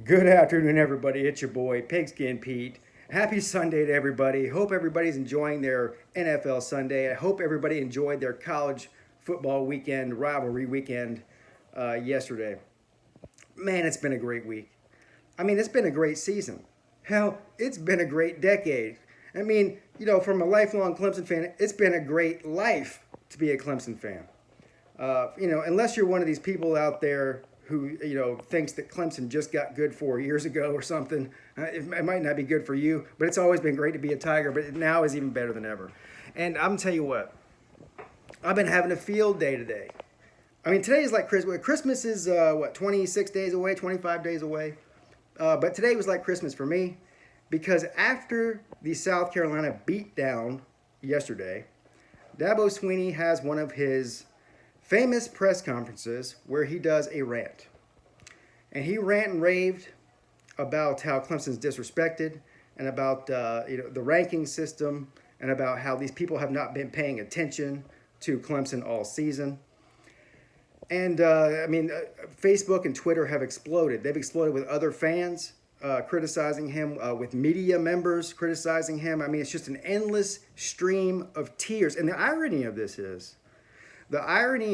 Good afternoon, everybody. It's your boy, Pigskin Pete. Happy Sunday to everybody. Hope everybody's enjoying their NFL Sunday. I hope everybody enjoyed their college football weekend, rivalry weekend yesterday. Man, it's been a great week. I mean, it's been a great season. Hell, it's been a great decade. I mean, from a lifelong Clemson fan, it's been a great life to be a Clemson fan. Unless you're one of these people out there who thinks that Clemson just got good 4 years ago or something. It might not be good for you, but it's always been great to be a Tiger. But now is even better than ever. And I'm tell you what, I've been having a field day today. I mean, today is like Christmas. Christmas is 26 days away, 25 days away. But today was like Christmas for me because after the South Carolina beatdown yesterday, Dabo Swinney has one of his famous press conferences where he does a rant. And he rant and raved about how Clemson's disrespected and about the ranking system and about how these people have not been paying attention to Clemson all season. And Facebook and Twitter have exploded. They've exploded with other fans criticizing him, with media members criticizing him. I mean, it's just an endless stream of tears. And the irony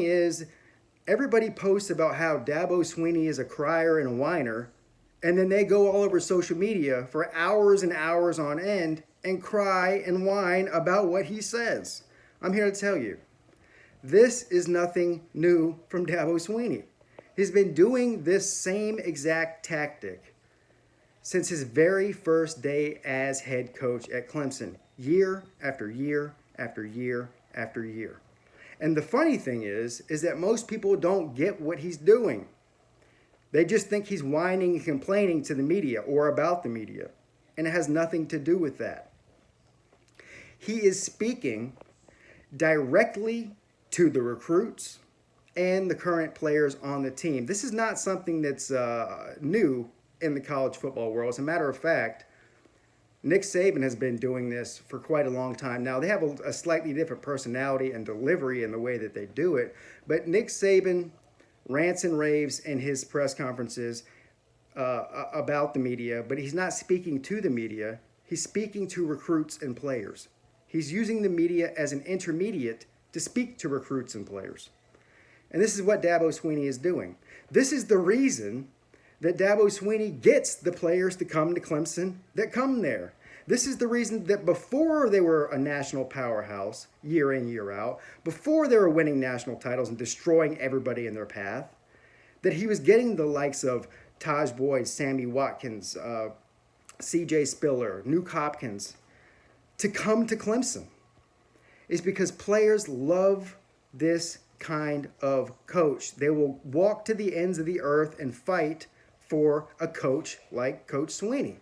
is everybody posts about how Dabo Swinney is a crier and a whiner, and then they go all over social media for hours and hours on end and cry and whine about what he says. I'm here to tell you, this is nothing new from Dabo Swinney. He's been doing this same exact tactic since his very first day as head coach at Clemson, year after year after year after year. And the funny thing is that most people don't get what he's doing. They just think he's whining and complaining to the media or about the media. And it has nothing to do with that. He is speaking directly to the recruits and the current players on the team. This is not something that's new in the college football world. As a matter of fact, Nick Saban has been doing this for quite a long time now. They have a slightly different personality and delivery in the way that they do it. But Nick Saban rants and raves in his press conferences about the media, but he's not speaking to the media. He's speaking to recruits and players. He's using the media as an intermediate to speak to recruits and players. And this is what Dabo Swinney is doing. This is the reason that Dabo Swinney gets the players to come to Clemson that come there. This is the reason that before they were a national powerhouse, year in, year out, before they were winning national titles and destroying everybody in their path, that he was getting the likes of Taj Boyd, Sammy Watkins, C.J. Spiller, Nuke Hopkins, to come to Clemson. It's because players love this kind of coach. They will walk to the ends of the earth and fight for a coach like Coach Swinney.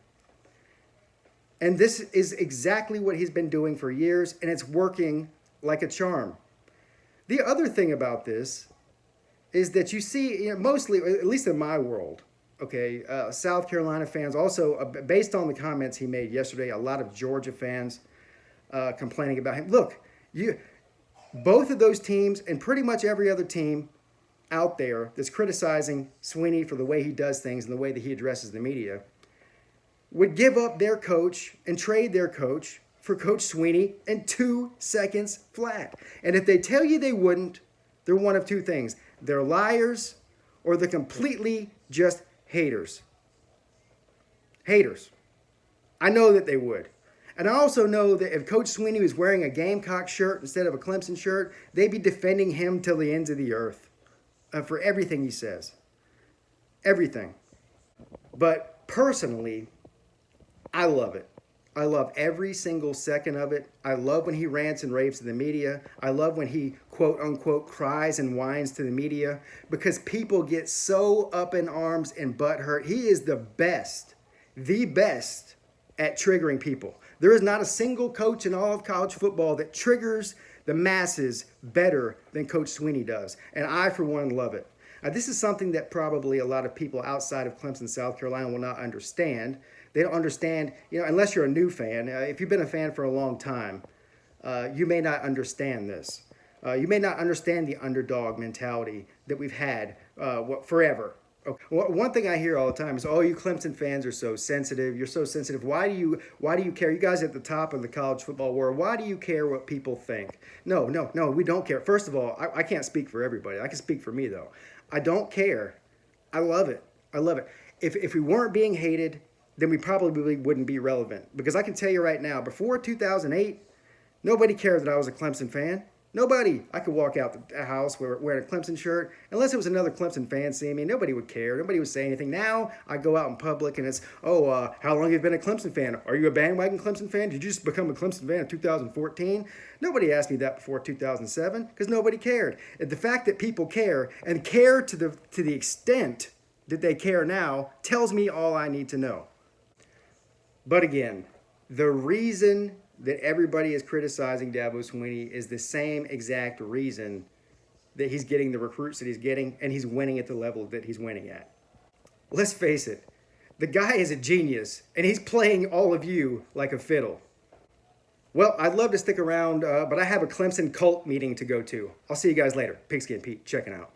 And this is exactly what he's been doing for years, and it's working like a charm. The other thing about this is that you see, mostly, at least in my world, South Carolina fans, also based on the comments he made yesterday, a lot of Georgia fans complaining about him. Look, both of those teams and pretty much every other team out there that's criticizing Swinney for the way he does things and the way that he addresses the media would give up their coach and trade their coach for Coach Swinney in 2 seconds flat. And if they tell you they wouldn't, they're one of two things. They're liars or they're completely just haters. Haters. I know that they would. And I also know that if Coach Swinney was wearing a Gamecock shirt instead of a Clemson shirt, they'd be defending him till the ends of the earth. For everything he says. Everything. But personally, I love it. I love every single second of it. I love when he rants and raves to the media. I love when he, quote unquote, cries and whines to the media because people get so up in arms and butthurt. He is the best at triggering people. There is not a single coach in all of college football that triggers the masses better than Coach Swinney does. And I, for one, love it. This is something that probably a lot of people outside of Clemson, South Carolina will not understand. They don't understand, unless you're a new fan. If you've been a fan for a long time, you may not understand this. You may not understand the underdog mentality that we've had forever. Okay. Well, one thing I hear all the time is, "Oh, you Clemson fans are so sensitive. You're so sensitive. Why do you care? You guys at the top of the college football world. Why do you care what people think?" No, no, no. We don't care. First of all, I can't speak for everybody. I can speak for me though. I don't care. I love it. I love it. If we weren't being hated, then we probably wouldn't be relevant. Because I can tell you right now, before 2008, nobody cared that I was a Clemson fan. Nobody. I could walk out the house wearing a Clemson shirt. Unless it was another Clemson fan seeing me, nobody would care. Nobody would say anything. Now I go out in public and it's, oh, how long have you been a Clemson fan? Are you a bandwagon Clemson fan? Did you just become a Clemson fan in 2014? Nobody asked me that before 2007 because nobody cared. And the fact that people care and care to the extent that they care now tells me all I need to know. But again, the reason that everybody is criticizing Dabo Swinney is the same exact reason that he's getting the recruits that he's getting and he's winning at the level that he's winning at. Let's face it, the guy is a genius and he's playing all of you like a fiddle. Well, I'd love to stick around, but I have a Clemson cult meeting to go to. I'll see you guys later. Pigskin Pete, checking out.